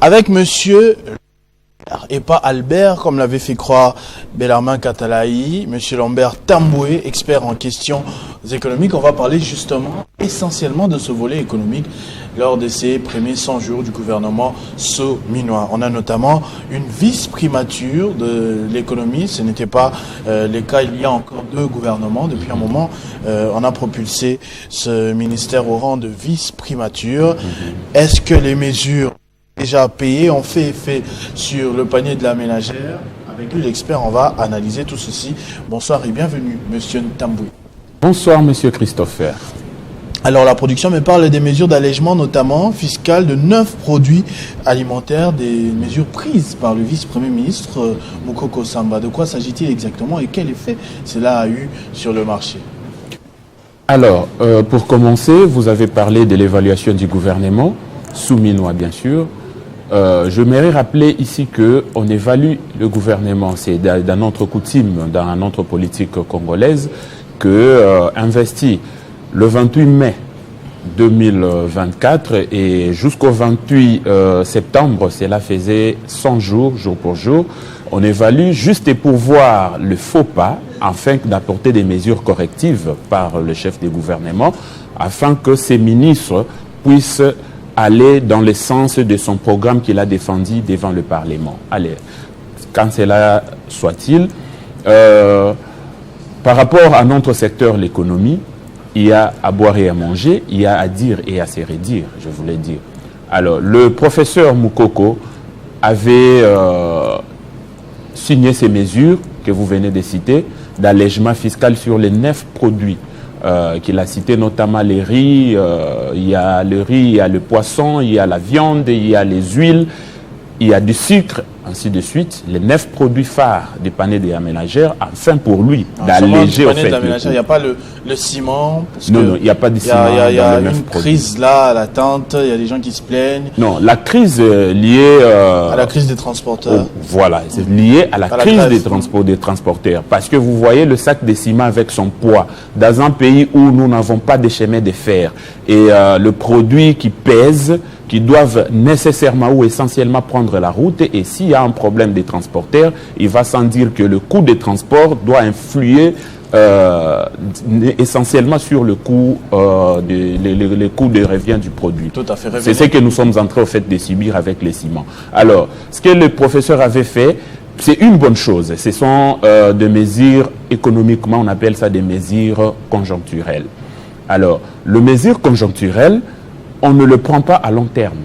avec monsieur et pas Albert, comme l'avait fait croire Bellarmin Katalaï, monsieur Lambert Tamboué, expert en questions économiques. On va parler justement essentiellement de ce volet économique lors de ces premiers 100 jours du gouvernement Sow-Minois. On a notamment une vice-primature de l'économie. Ce n'était pas le cas il y a encore 2 gouvernements. Depuis un moment, on a propulsé ce ministère au rang de vice-primature. Est-ce que les mesures déjà payées ont fait effet sur le panier de la ménagère? Avec lui, l'expert, on va analyser tout ceci. Bonsoir et bienvenue, monsieur Tamboué. Bonsoir, monsieur Christopher. Alors, la production me parle des mesures d'allègement, notamment fiscales, de 9 produits alimentaires, des mesures prises par le vice-premier ministre Moukoko Samba. De quoi s'agit-il exactement et quel effet cela a eu sur le marché? Alors, pour commencer, vous avez parlé de l'évaluation du gouvernement, Sow-Minois bien sûr. Je m'aimerais rappeler ici qu'on évalue le gouvernement, c'est dans notre coutume, dans notre politique congolaise, que investi le 28 mai 2024 et jusqu'au 28 septembre, cela faisait 100 jours, jour pour jour. On évalue juste pour voir le faux pas, afin d'apporter des mesures correctives par le chef du gouvernement, afin que ces ministres puissent aller dans le sens de son programme qu'il a défendu devant le Parlement. Allez, quand cela soit-il, par rapport à notre secteur, l'économie, il y a à boire et à manger, il y a à dire et à se redire, je voulais dire. Alors, le professeur Moukoko avait signé ces mesures que vous venez de citer, d'allègement fiscal sur les 9 produits qu'il a cités, notamment les riz, il y a le riz, il y a le poisson, il y a la viande, il y a les huiles, il y a du sucre, ainsi de suite. Les 9 produits phares des paniers de la ménagère, afin pour lui d'alléger au fait il n'y a pas le ciment parce non, il n'y a pas de ciment. Il y a une crise là, à l'attente, il y a des gens qui se plaignent. Non, la crise liée à la crise des transporteurs. Voilà, c'est lié à la crise des transporteurs. Parce que vous voyez le sac de ciment avec son poids, dans un pays où nous n'avons pas de chemin de fer, et le produit qui pèse, qui doivent nécessairement ou essentiellement prendre la route, et s'il y a un problème des transporteurs, il va sans dire que le coût des transports doit influer essentiellement sur le coût, le coût de revient du produit. Tout à fait. C'est ce que nous sommes en train au fait de subir avec les ciments. Alors, ce que le professeur avait fait, c'est une bonne chose. Ce sont des mesures économiquement, on appelle ça des mesures conjoncturelles. Alors, les mesures conjoncturelles, on ne le prend pas à long terme.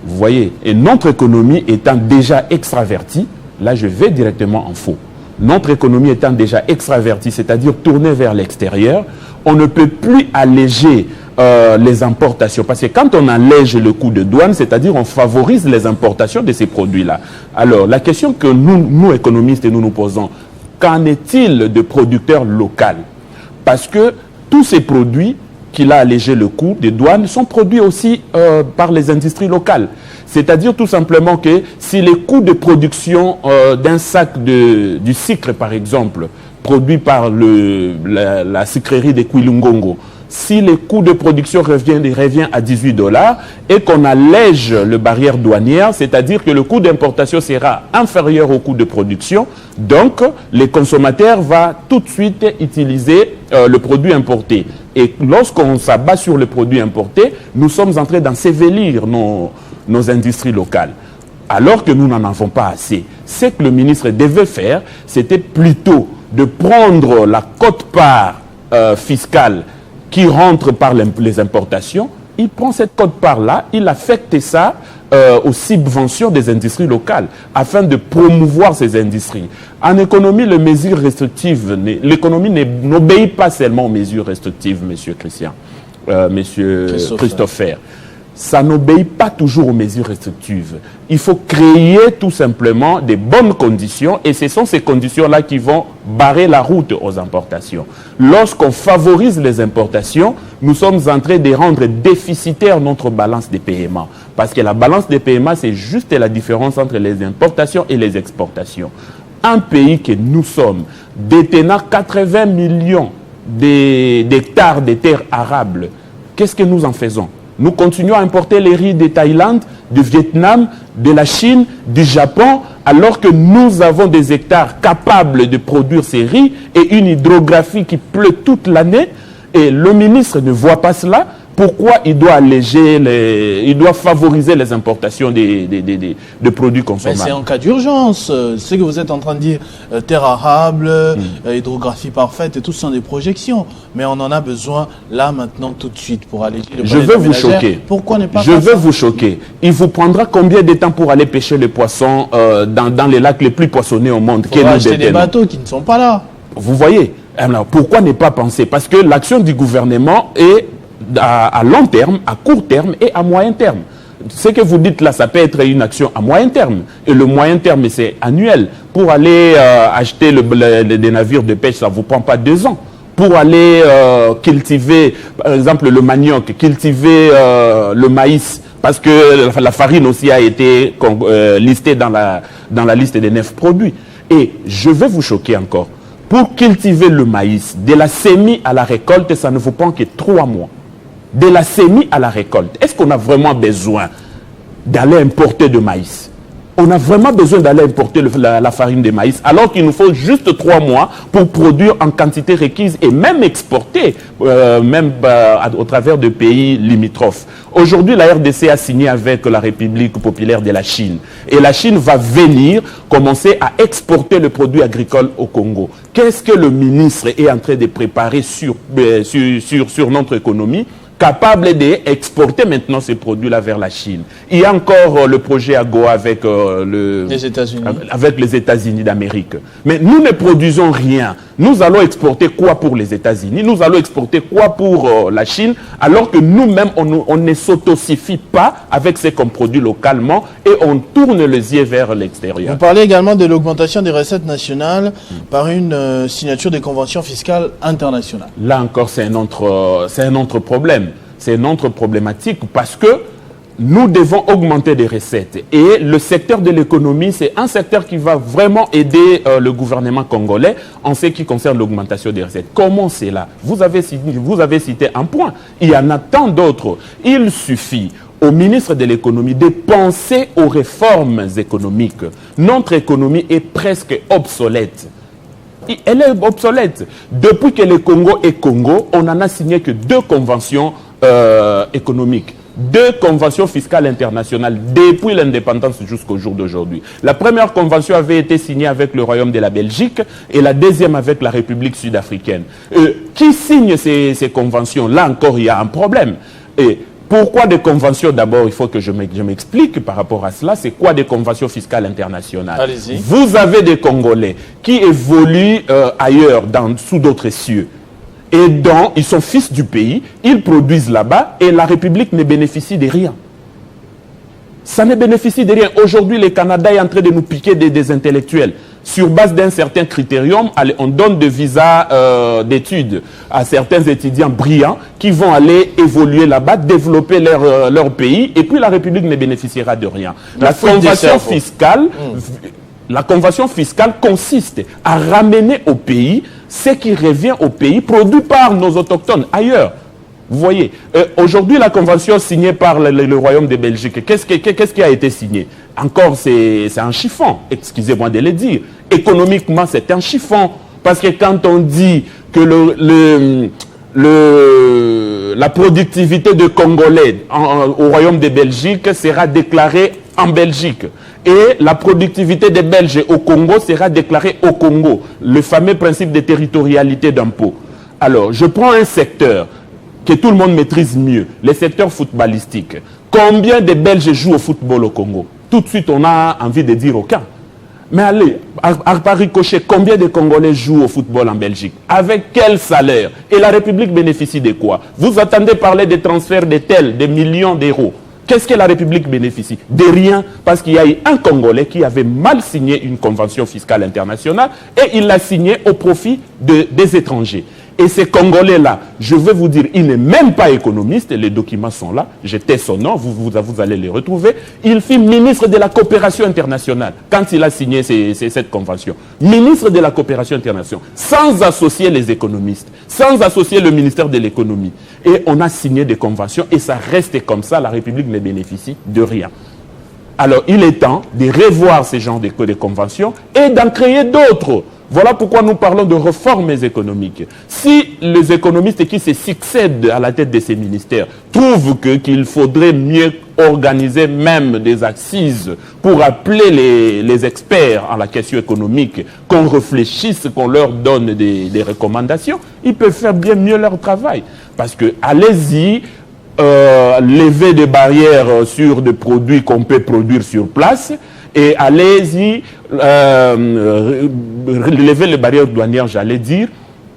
Vous voyez, et notre économie étant déjà extravertie, là je vais directement en faux. Notre économie étant déjà extravertie, c'est-à-dire tournée vers l'extérieur, on ne peut plus alléger les importations. Parce que quand on allège le coût de douane, c'est-à-dire on favorise les importations de ces produits-là. Alors, la question que nous économistes, nous posons, qu'en est-il de producteurs locaux? Parce que tous ces produits qu'il a allégé le coût des douanes sont produits aussi par les industries locales. C'est-à-dire tout simplement que si les coûts de production d'un sac du sucre, par exemple, produit par la sucrerie de Kwilungongo, si les coûts de production revient à $18 et qu'on allège le barrière douanière, c'est-à-dire que le coût d'importation sera inférieur au coût de production, donc les consommateurs vont tout de suite utiliser le produit importé. Et lorsqu'on s'abat sur le produit importé, nous sommes en train d'ensevelir nos industries locales, alors que nous n'en avons pas assez. Ce que le ministre devait faire, c'était plutôt de prendre la quote-part fiscale qui rentre par les importations. Il prend cette quote-part-là, il affecte ça aux subventions des industries locales afin de promouvoir ces industries. En économie, les mesures restrictives, l'économie n'obéit pas seulement aux mesures restrictives, monsieur Christopher. Ça n'obéit pas toujours aux mesures restrictives. Il faut créer tout simplement des bonnes conditions et ce sont ces conditions-là qui vont barrer la route aux importations. Lorsqu'on favorise les importations, nous sommes en train de rendre déficitaire notre balance des paiements. Parce que la balance des paiements, c'est juste la différence entre les importations et les exportations. Un pays que nous sommes, détenant 80 millions d'hectares de terres arables, qu'est-ce que nous en faisons? Nous continuons à importer les riz de Thaïlande, du Vietnam, de la Chine, du Japon, alors que nous avons des hectares capables de produire ces riz et une hydrographie qui pleut toute l'année. Et le ministre ne voit pas cela. Pourquoi il doit il doit favoriser les importations de produits consommables? Mais c'est en cas d'urgence. Ce que vous êtes en train de dire, terre arable, hydrographie parfaite, et tout ce sont des projections. Mais on en a besoin là, maintenant, tout de suite, pour alléger le Je veux vous choquer. Pourquoi ne pas Je veux vous choquer. Il vous prendra combien de temps pour aller pêcher les poissons dans les lacs les plus poissonnés au monde? Il faut acheter des bateaux qui ne sont pas là. Vous voyez? Alors, pourquoi ne pas penser? Parce que l'action du gouvernement est à long terme, à court terme et à moyen terme. Ce que vous dites là, ça peut être une action à moyen terme. Et le moyen terme, c'est annuel. Pour aller acheter des navires de pêche, ça ne vous prend pas 2 ans. Pour aller cultiver, par exemple, le manioc, cultiver le maïs, parce que la farine aussi a été listée dans la liste des 9 produits. Et je vais vous choquer encore. Pour cultiver le maïs, de la semis à la récolte, ça ne vous prend que 3 mois. De la semis à la récolte. Est-ce qu'on a vraiment besoin d'aller importer de maïs? On a vraiment besoin d'aller importer la farine de maïs, alors qu'il nous faut juste 3 mois pour produire en quantité requise et même exporter, au travers de pays limitrophes. Aujourd'hui, la RDC a signé avec la République populaire de la Chine. Et la Chine va venir commencer à exporter le produit agricole au Congo. Qu'est-ce que le ministre est en train de préparer sur notre économie, capable d'exporter maintenant ces produits-là vers la Chine? Il y a encore le projet AGOA avec les États-Unis d'Amérique. Mais nous ne produisons rien. Nous allons exporter quoi pour les États-Unis? Nous allons exporter quoi pour la Chine? Alors que nous-mêmes, on ne s'autosuffit pas avec ce qu'on produit localement et on tourne les yeux vers l'extérieur. Vous parlez également de l'augmentation des recettes nationales par une signature des conventions fiscales internationales. Là encore, c'est un autre problème. C'est une autre problématique parce que nous devons augmenter des recettes. Et le secteur de l'économie, c'est un secteur qui va vraiment aider le gouvernement congolais en ce qui concerne l'augmentation des recettes. Comment c'est là? Vous avez cité un point. Il y en a tant d'autres. Il suffit au ministre de l'économie de penser aux réformes économiques. Notre économie est presque obsolète. Elle est obsolète. Depuis que le Congo est Congo, on n'en a signé que 2 conventions économiques. 2 conventions fiscales internationales depuis l'indépendance jusqu'au jour d'aujourd'hui. La première convention avait été signée avec le Royaume de la Belgique et la deuxième avec la République sud-africaine. Qui signe ces conventions? Là encore, il y a un problème. Et pourquoi des conventions? D'abord, il faut que je m'explique par rapport à cela. C'est quoi des conventions fiscales internationales? Allez-y. Vous avez des Congolais qui évoluent ailleurs, sous d'autres cieux. Et donc, ils sont fils du pays, ils produisent là-bas et la République ne bénéficie de rien. Ça ne bénéficie de rien. Aujourd'hui, le Canada est en train de nous piquer des intellectuels. Sur base d'un certain critérium, on donne des visas d'études à certains étudiants brillants qui vont aller évoluer là-bas, développer leur pays, et puis la République ne bénéficiera de rien. La convention fiscale consiste à ramener au pays ce qui revient au pays produit par nos autochtones ailleurs. Vous voyez, aujourd'hui, la convention signée par le Royaume de Belgique, qu'est-ce qui a été signé? Encore, c'est un chiffon, excusez-moi de le dire. Économiquement, c'est un chiffon. Parce que quand on dit que la productivité de Congolais au Royaume de Belgique sera déclarée en Belgique, et la productivité des Belges au Congo sera déclarée au Congo, le fameux principe de territorialité d'impôt. Alors, je prends un secteur que tout le monde maîtrise mieux, le secteur footballistique. Combien de Belges jouent au football au Congo? Tout de suite, on a envie de dire aucun. Mais allez, par ricochet, combien de Congolais jouent au football en Belgique? Avec quel salaire? Et la République bénéficie de quoi? Vous attendez parler des transferts des millions d'euros. Qu'est-ce que la République bénéficie? De rien, parce qu'il y a eu un Congolais qui avait mal signé une convention fiscale internationale et il l'a signée au profit des étrangers. Et ces Congolais-là, je vais vous dire, il n'est même pas économiste, les documents sont là, j'étais son nom, vous allez les retrouver. Il fut ministre de la coopération internationale quand il a signé cette convention. Ministre de la coopération internationale, sans associer les économistes, sans associer le ministère de l'économie. Et on a signé des conventions et ça reste comme ça, la République ne bénéficie de rien. Alors, il est temps de revoir ces genres de conventions et d'en créer d'autres. Voilà pourquoi nous parlons de réformes économiques. Si les économistes qui se succèdent à la tête de ces ministères trouvent qu'il faudrait mieux organiser même des assises pour appeler les experts en la question économique, qu'on réfléchisse, qu'on leur donne des recommandations, ils peuvent faire bien mieux leur travail. Parce que, allez-y, lever des barrières sur des produits qu'on peut produire sur place et allez-y lever les barrières douanières, j'allais dire.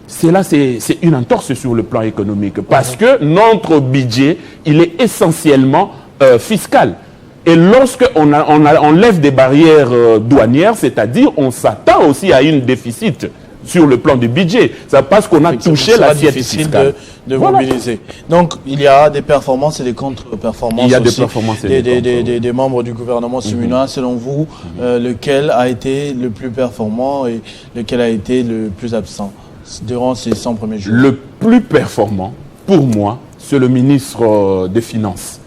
Cela, c'est une entorse sur le plan économique parce que notre budget, il est essentiellement fiscal. Et lorsqu'on lève des barrières douanières, c'est-à-dire on s'attend aussi à un déficit sur le plan du budget. C'est parce qu'on a touché l'assiette fiscale. De mobiliser. Donc, il y a des performances et des contre-performances. Il y a aussi des performances et des membres du gouvernement simulant. Selon vous, lequel a été le plus performant et lequel a été le plus absent durant ces 100 premiers jours? Le plus performant, pour moi, c'est le ministre des Finances.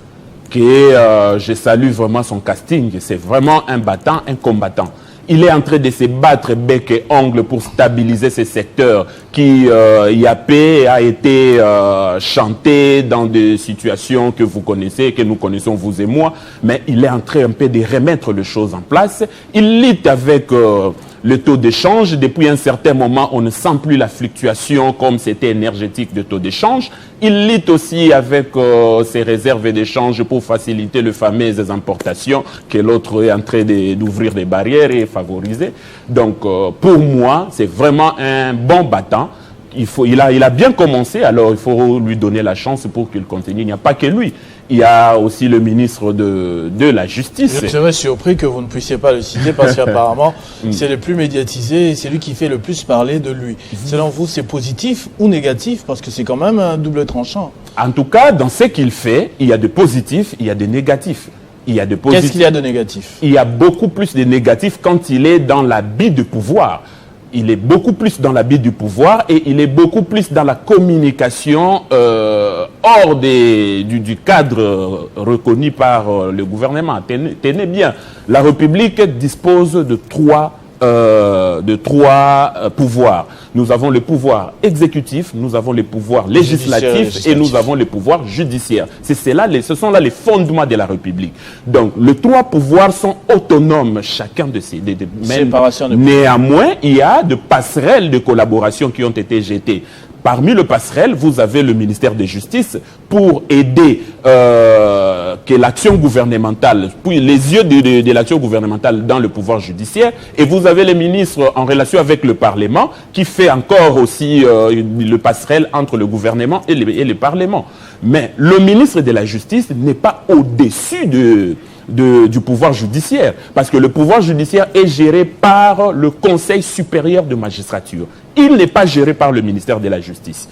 Je salue vraiment son casting. C'est vraiment un battant, un combattant. Il est en train de se battre bec et ongle pour stabiliser ce secteur qui, IAP, a été chanté dans des situations que vous connaissez, que nous connaissons vous et moi, mais il est en train un peu de remettre les choses en place. Il lutte avec le taux d'échange. Depuis un certain moment, on ne sent plus la fluctuation comme c'était énergétique de taux d'échange. Il lutte aussi avec ses réserves d'échange pour faciliter le fameux importations que l'autre est en train d'ouvrir des barrières et favoriser. Donc, pour moi, c'est vraiment un bon battant. Il a bien commencé, alors il faut lui donner la chance pour qu'il continue. Il n'y a pas que lui. Il y a aussi le ministre de la Justice. Je serais surpris que vous ne puissiez pas le citer parce qu'apparemment, c'est le plus médiatisé et c'est lui qui fait le plus parler de lui. Selon vous, c'est positif ou négatif? Parce que c'est quand même un double tranchant. En tout cas, dans ce qu'il fait, il y a de positifs, il y a de négatifs. Qu'est-ce qu'il y a de négatif? Il y a beaucoup plus de négatifs quand il est dans l'habit de pouvoir. Il est beaucoup plus dans l'habit du pouvoir et il est beaucoup plus dans la communication hors du cadre reconnu par le gouvernement. Tenez bien, la République dispose de trois pouvoirs. Nous avons le pouvoir exécutif, nous avons le pouvoir législatif et nous avons le pouvoir judiciaire. Ce sont là les fondements de la République. Donc, les trois pouvoirs sont autonomes, chacun de ces Néanmoins, il y a de passerelles de collaboration qui ont été jetées. Parmi le passerelle, vous avez le ministère de Justice pour aider que l'action gouvernementale, puis les yeux de l'action gouvernementale dans le pouvoir judiciaire, et vous avez les ministres en relation avec le Parlement qui fait encore aussi le passerelle entre le gouvernement et le Parlement. Mais le ministre de la Justice n'est pas au-dessus du pouvoir judiciaire, parce que le pouvoir judiciaire est géré par le Conseil supérieur de magistrature. Il n'est pas géré par le ministère de la Justice.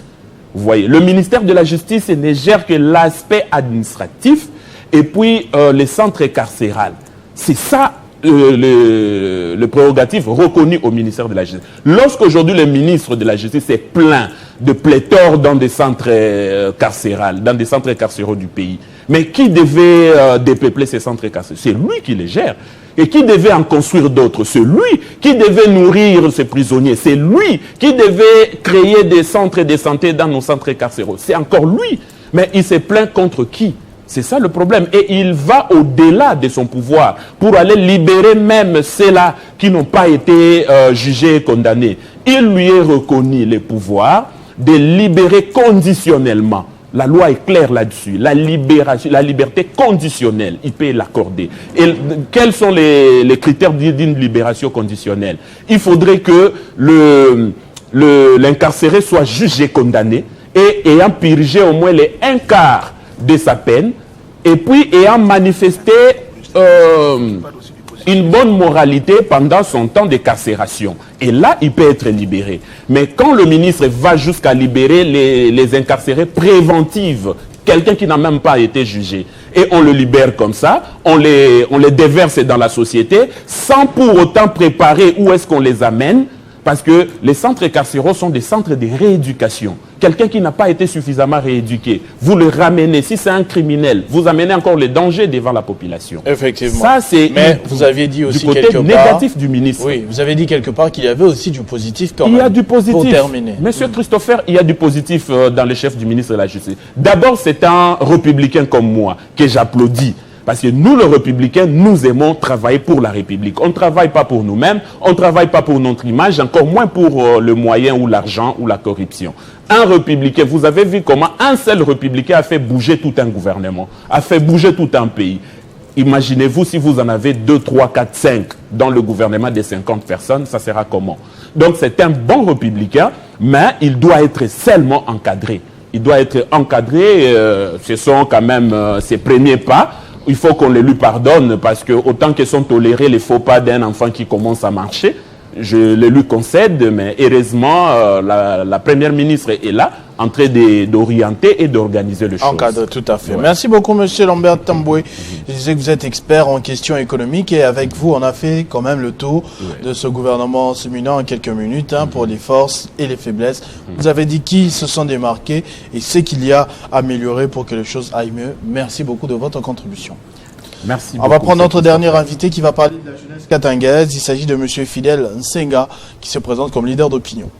Vous voyez, le ministère de la Justice ne gère que l'aspect administratif et puis les centres carcérales. C'est ça le prérogatif reconnu au ministère de la Justice. Lorsqu'aujourd'hui le ministre de la Justice est plein de pléthore dans des centres carcérales, dans des centres carcéraux du pays, mais qui devait dépeupler ces centres carcéraux? C'est lui qui les gère. Et qui devait en construire d'autres? C'est lui. Qui devait nourrir ces prisonniers? C'est lui. Qui devait créer des centres de santé dans nos centres carcéraux? C'est encore lui. Mais il s'est plaint contre qui? C'est ça le problème. Et il va au-delà de son pouvoir pour aller libérer même ceux-là qui n'ont pas été jugés et condamnés. Il lui est reconnu le pouvoir de libérer conditionnellement. La loi est claire là-dessus. La liberté conditionnelle, il peut l'accorder. Et quels sont les critères d'une libération conditionnelle? Il faudrait que l'incarcéré soit jugé, condamné, et ayant purgé au moins les un quart de sa peine, et puis ayant manifesté une bonne moralité pendant son temps de carcération. Et là, il peut être libéré. Mais quand le ministre va jusqu'à libérer les incarcérés préventifs, quelqu'un qui n'a même pas été jugé, et on le libère comme ça, on les déverse dans la société, sans pour autant préparer où est-ce qu'on les amène, parce que les centres carcéraux sont des centres de rééducation. Quelqu'un qui n'a pas été suffisamment rééduqué, vous le ramenez, si c'est un criminel, vous amenez encore les dangers devant la population. Effectivement. Ça, c'est mais vous aviez dit aussi du côté quelque négatif part, du ministre. Oui, vous avez dit quelque part qu'il y avait aussi du positif quand même. Il y a du positif. Pour terminer. Monsieur Christopher, il y a du positif dans le chef du ministre de la Justice. D'abord, c'est un républicain comme moi que j'applaudis. Parce que nous, les républicains, nous aimons travailler pour la République. On ne travaille pas pour nous-mêmes, on ne travaille pas pour notre image, encore moins pour le moyen ou l'argent ou la corruption. Un républicain, vous avez vu comment un seul républicain a fait bouger tout un gouvernement, a fait bouger tout un pays. Imaginez-vous si vous en avez 2, 3, 4, 5 dans le gouvernement de 50 personnes, ça sera comment? Donc c'est un bon républicain, mais il doit être seulement encadré. Il doit être encadré, ce sont quand même ses premiers pas. Il faut qu'on les lui pardonne parce que autant que sont tolérés les faux pas d'un enfant qui commence à marcher, je les lui concède, mais heureusement, la première ministre est là, en train d'orienter et d'organiser les choses. Encadre, tout à fait. Ouais. Merci beaucoup, monsieur Lambert Tamboué. Je disais que vous êtes expert en questions économiques et avec vous, on a fait quand même le tour de ce gouvernement séminaire en quelques minutes pour les forces et les faiblesses. Vous avez dit qui se sont démarqués et ce qu'il y a à améliorer pour que les choses aillent mieux. Merci beaucoup de votre contribution. Merci On beaucoup. va prendre notre dernier invité qui va parler de la jeunesse katangaise. Il s'agit de monsieur Fidèle Nsenga qui se présente comme leader d'opinion.